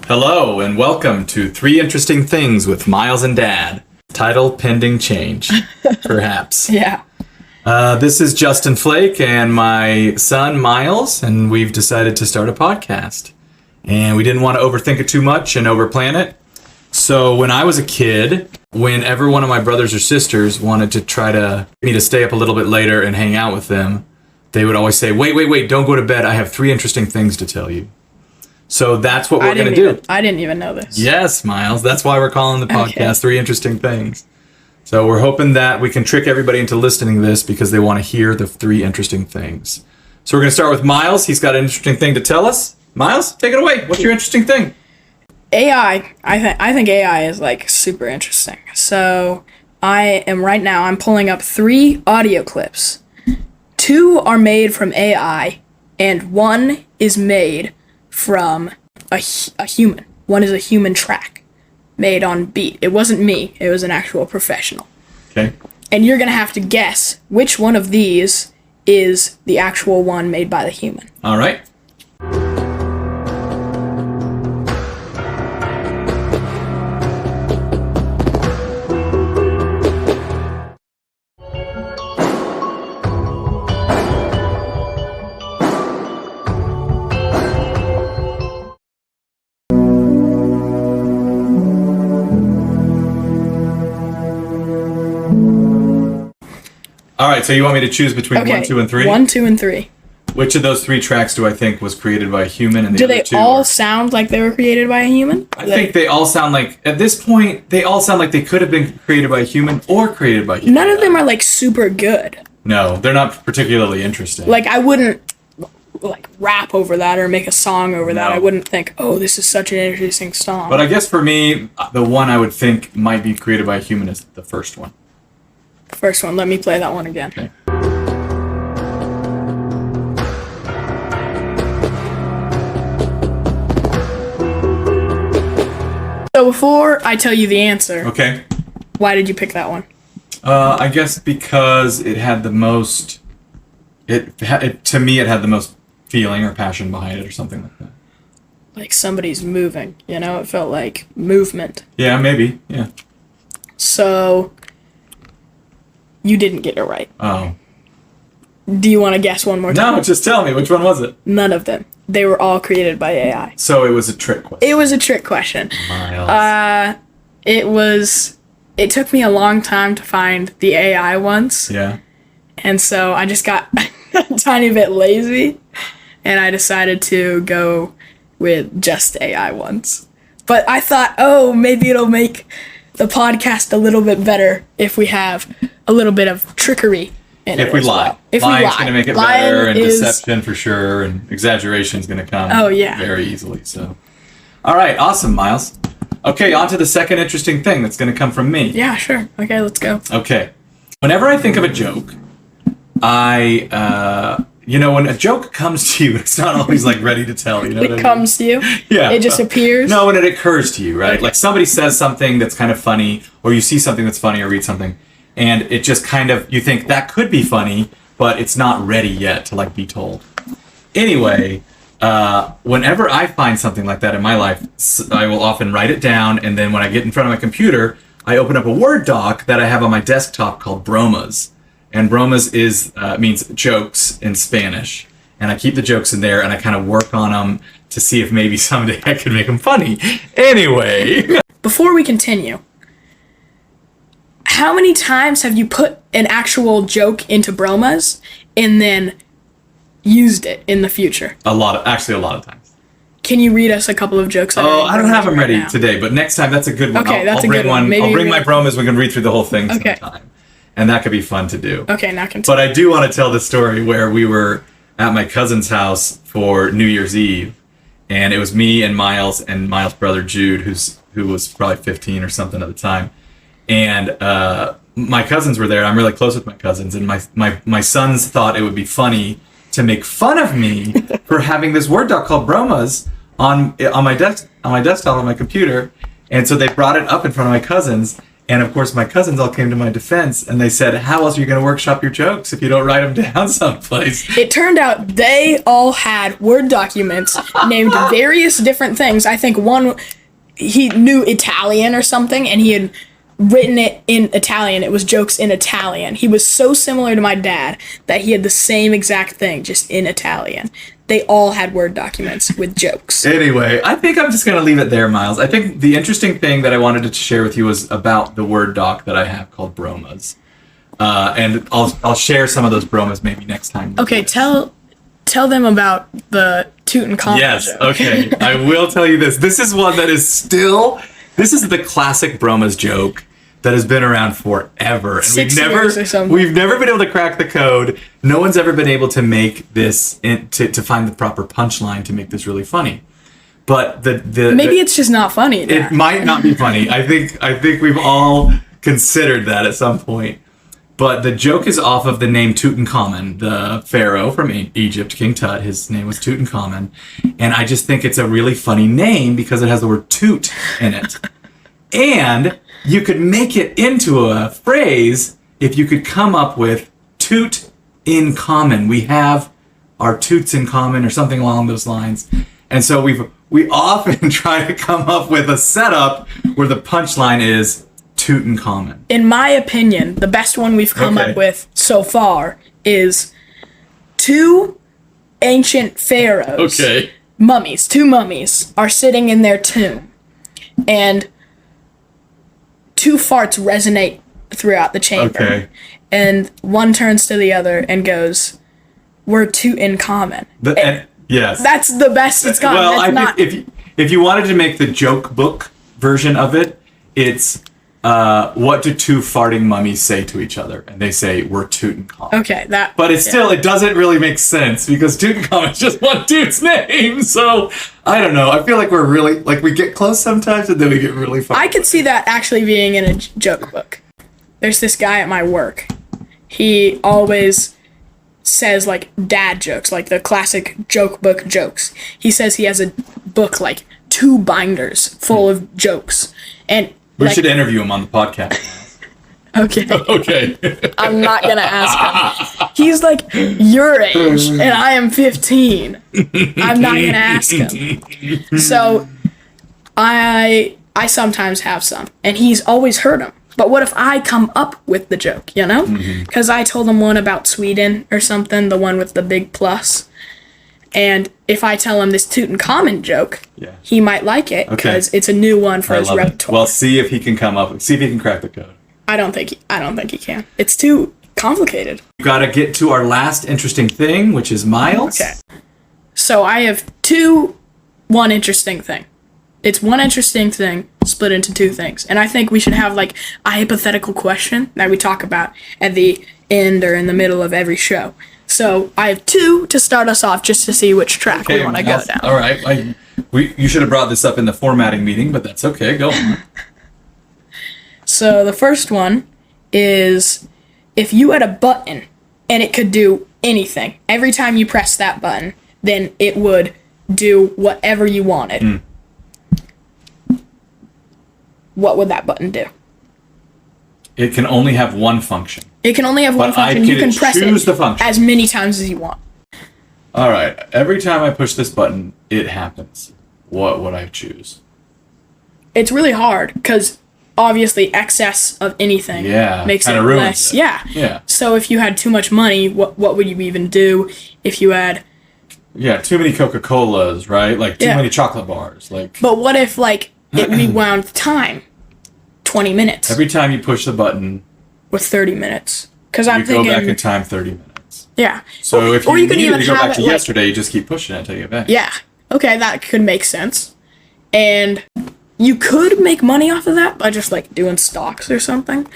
Hello and welcome to Three Interesting Things with Miles and Dad. Title pending change, perhaps. Yeah. This is Justin Flake and my son Miles, and we've decided to start a podcast. And we didn't want to overthink it too much and overplan it. So when I was a kid, whenever one of my brothers or sisters wanted to try to get me to stay up a little bit later and hang out with them, they would always say, wait, don't go to bed. I have three interesting things to tell you. So that's what we're going to do. I didn't even know this. Yes, Miles. That's why we're calling the podcast Okay. Three Interesting Things. So we're hoping that we can trick everybody into listening to this because they want to hear the three interesting things. So we're going to start with Miles. He's got an interesting thing to tell us. Miles, take it away. What's your interesting thing? AI. I think AI is like super interesting. So I'm pulling up 3 audio clips. 2 are made from AI, and 1 is made from a human. 1 is a human track made on beat. It wasn't me. It was an actual professional. Okay. And you're going to have to guess which one of these is the actual one made by the human. All right. All right, so you want me to choose between 1, 2, and 3? 1, 2, and 3. Which of those 3 tracks do I think was created by a human and the Do other they 2 all are... sound like they were created by a human? I think they all sound like, at this point, they all sound like they could have been created by a human or created by a human. None of them are like super good. No, they're not particularly interesting. Like I wouldn't like rap over that or make a song over that. No. I wouldn't think, oh, this is such an interesting song. But I guess for me, the one I would think might be created by a human is the first one. First one, let me play that one again. Okay. So before I tell you the answer, Okay. why did you pick that one? I guess because it had the most... To me, it had the most feeling or passion behind it or something like that. Like somebody's moving, you know? It felt like movement. Yeah, maybe. Yeah. So you didn't get it right. Oh. Do you want to guess one more time? No, just tell me. Which one was it? None of them. They were all created by AI. So it was a trick question. It was a trick question. Miles. It took me a long time to find the AI ones. Yeah. And so I just got a tiny bit lazy and I decided to go with just AI ones. But I thought, oh, maybe it'll make the podcast a little bit better if we have a little bit of trickery in it. If we as lie. well. If Lying's we lie. going to make it Lying better, and is- deception for sure, and exaggeration's going to come very easily. So, all right, awesome, Miles. Okay, on to the second interesting thing that's going to come from me. Yeah, sure. Okay, let's go. Okay. Whenever I think of a joke, when a joke comes to you, it's not always like ready to tell, you know what I It mean? comes to you. Yeah. It just appears. No, when it occurs to you, right? Okay. Like somebody says something that's kind of funny, or you see something that's funny or read something, and it just kind of, you think that could be funny, but it's not ready yet to like be told. Anyway, whenever I find something like that in my life, I will often write it down, and then when I get in front of my computer, I open up a Word doc that I have on my desktop called Bromas. And Bromas means jokes in Spanish. And I keep the jokes in there, and I kind of work on them to see if maybe someday I can make them funny. Anyway. Before we continue, how many times have you put an actual joke into Bromas and then used it in the future? Actually a lot of times. Can you read us a couple of jokes? Oh, I don't have them ready now? today, but next time, that's a good one. Okay, that's I'll a bring good one. Maybe I'll bring we- my Bromas, we can read through the whole thing Okay. sometime. And that could be fun to do. Okay, now continue. But I do want to tell the story where we were at my cousin's house for New Year's Eve, and it was me and Miles brother Jude, who was probably 15 or something at the time, and my cousins were there. I'm really close with my cousins, and my sons thought it would be funny to make fun of me for having this Word doc called Bromas on my desktop on my computer, and so they brought it up in front of my cousins. And of course, my cousins all came to my defense, and they said, "How else are you going to workshop your jokes if you don't write them down someplace?" It turned out they all had Word documents named various different things. I think one, he knew Italian or something, and he had written it in Italian. It was jokes in Italian. He was so similar to my dad that he had the same exact thing, just in Italian. They all had Word documents with jokes. Anyway, I think I'm just going to leave it there, Miles. I think the interesting thing that I wanted to share with you was about the Word doc that I have called Bromas. And I'll share some of those Bromas maybe next time. Okay, tell them about the Tutankhamun Yes, joke. okay. I will tell you this. This is one that is still... This is the classic Bromas joke that has been around forever. And 6 years or something. we've never been able to crack the code. No one's ever been able to make this, to find the proper punchline to make this really funny. But Maybe it's just not funny. it might not be funny. I think we've all considered that at some point. But the joke is off of the name Tutankhamun, the pharaoh from Egypt, King Tut. His name was Tutankhamun. And I just think it's a really funny name because it has the word toot in it. And you could make it into a phrase if you could come up with toot in common. We have our toots in common or something along those lines. And so we often try to come up with a setup where the punchline is Tutankhamun. In my opinion, the best one we've come up with so far is two ancient pharaohs. Okay. Mummies. Two mummies are sitting in their tomb. And two farts resonate throughout the chamber. Okay. And one turns to the other and goes, "We're two in common." Yes. That's the best it's gotten. Well, That's I think if you wanted to make the joke book version of it, it's what do two farting mummies say to each other? And they say, "We're Tutankhamun." Okay, that. But it's still, it doesn't really make sense because Tutankhamun is just one dude's name. So I don't know. I feel like we're really, like, we get close sometimes and then we get really far. I could see that actually being in a joke book. There's this guy at my work. He always says, like, dad jokes, like the classic joke book jokes. He says he has a book, like 2 binders full of jokes. And we should interview him on the podcast. Okay. Okay. I'm not gonna ask him. He's like your age, and I am 15. I'm not gonna ask him. So, I sometimes have some, and he's always heard them. But what if I come up with the joke, you know? Because I told him one about Sweden or something, the one with the big plus. And if I tell him this Tutankhamun joke, he might like it because it's a new one for his repertoire. Well, see if he can see if he can crack the code. I don't think he can. It's too complicated. We've got to get to our last interesting thing, which is Miles. Okay. So I have one interesting thing. It's one interesting thing split into 2 things. And I think we should have like a hypothetical question that we talk about at the end or in the middle of every show. So I have 2 to start us off just to see which track we want to go down. All right. You should have brought this up in the formatting meeting, but that's okay. Go on. So the first one is if you had a button and it could do anything, every time you press that button, then it would do whatever you wanted. What would that button do? It can only have one function. It can only have one function. You can press it as many times as you want. All right. Every time I push this button, it happens. What would I choose? It's really hard because obviously excess of anything makes it less. It. Yeah. So if you had too much money, what would you even do if you had? Yeah, too many Coca-Colas, right? Like too many chocolate bars. Like. But what if like it rewound time? 20 minutes. Every time you push the button. With 30 minutes. Because I'm thinking. You go back in time 30 minutes. Yeah. So if you needed to go back to yesterday, you just keep pushing it until you get back. Yeah. Okay, that could make sense. And you could make money off of that by just like doing stocks or something.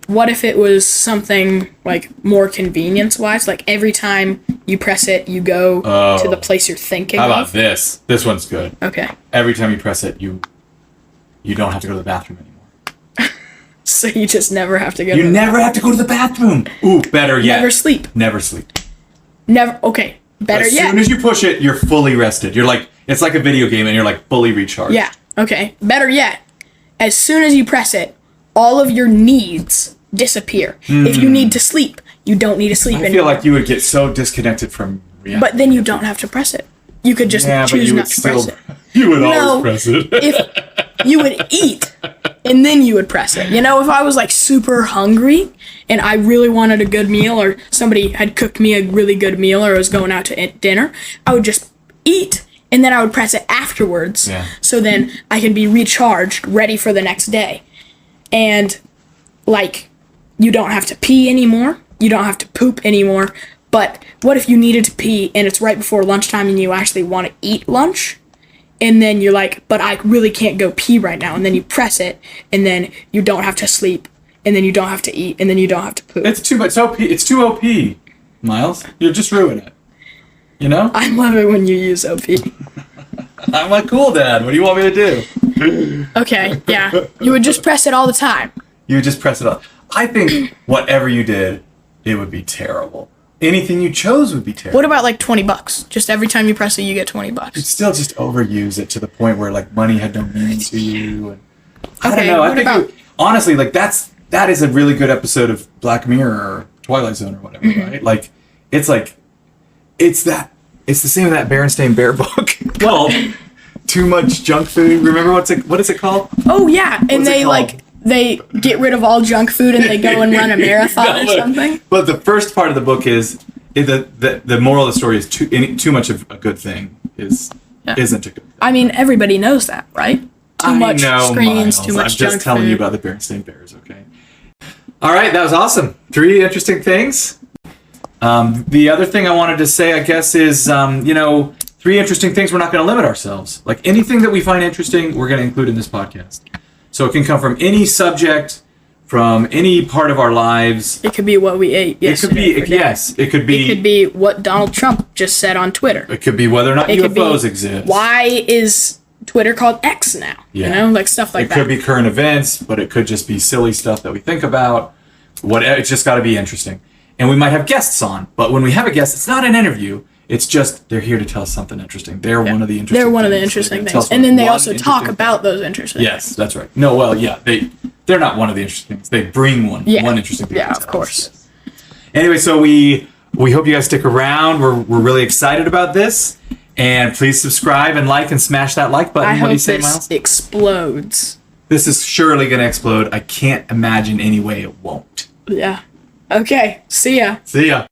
What if it was something like more convenience-wise? Like every time you press it, you go to the place you're thinking of. How about this? This one's good. Okay. Every time you press it, you don't have to go to the bathroom anymore. So you just never have to go You never have to go to the bathroom. Ooh, better yet. Never sleep. Never sleep. Never. Okay. Better yet. As soon as you push it, you're fully rested. You're like, it's like a video game and you're like fully recharged. Yeah. Okay. Better yet. As soon as you press it, all of your needs disappear. If you need to sleep, you don't need to sleep I anymore. feel like you would get so disconnected from reality. But then you don't have to press it. You could just choose not to press it. You would No, always press it. If you would eat, and then you would press it. You know, if I was like super hungry and I really wanted a good meal, or somebody had cooked me a really good meal, or I was going out to dinner, I would just eat, and then I would press it afterwards. Yeah. So then I could be recharged, ready for the next day. And like, you don't have to pee anymore. You don't have to poop anymore. But what if you needed to pee and it's right before lunchtime and you actually want to eat lunch? And then you're like, but I really can't go pee right now. And then you press it, and then you don't have to sleep, and then you don't have to eat, and then you don't have to poop. It's too much. It's too OP, Miles. You're just ruining it. You know? I love it when you use OP. I'm a cool dad. What do you want me to do? Okay, yeah. You would just press it all the time. You would just press it on. I think whatever you did, it would be terrible. Anything you chose would be terrible. What about like $20? Just every time you press it, you get $20. You'd still just overuse it to the point where like money had no meaning to you. And I don't Okay, know. I what think about- honestly, like that is a really good episode of Black Mirror or Twilight Zone or whatever, right? Like it's the same with that Berenstain Bear book called Too Much Junk Food. Remember what is it called? Oh yeah, and What's it they called? like they get rid of all junk food and they go and run a marathon or something. But the first part of the book is the moral of the story is too much of a good thing isn't a good thing. I mean, everybody knows that, right? Too much screens, Miles. too much I'm junk just telling food. you about the Berenstain Bears, okay? All right, that was awesome. 3 interesting things. The other thing I wanted to say, I guess, is 3 interesting things. We're not going to limit ourselves. Like anything that we find interesting, we're going to include in this podcast. So it can come from any subject, from any part of our lives. It could be what we ate yesterday. It could be. It could be what Donald Trump just said on Twitter. It could be whether or not It could be UFOs exist. why is Twitter called X now? Yeah. You know, like stuff like It that. could be current events, but it could just be silly stuff that we think about. It's just got to be interesting. And we might have guests on, but when we have a guest, it's not an interview. It's just they're here to tell us something interesting. They're one of the interesting. They're one of the things. interesting They tell things, us and then they one also talk interesting about thing. those interesting. Yes, that's right. No, well, yeah, they're not one of the interesting things. They bring one interesting thing. Yeah, to of tell course. us. Anyway, so we hope you guys stick around. We're really excited about this, and please subscribe and like and smash that like button. I What hope do you say, this Miles? explodes. This is surely going to explode. I can't imagine any way it won't. Yeah. Okay. See ya. See ya.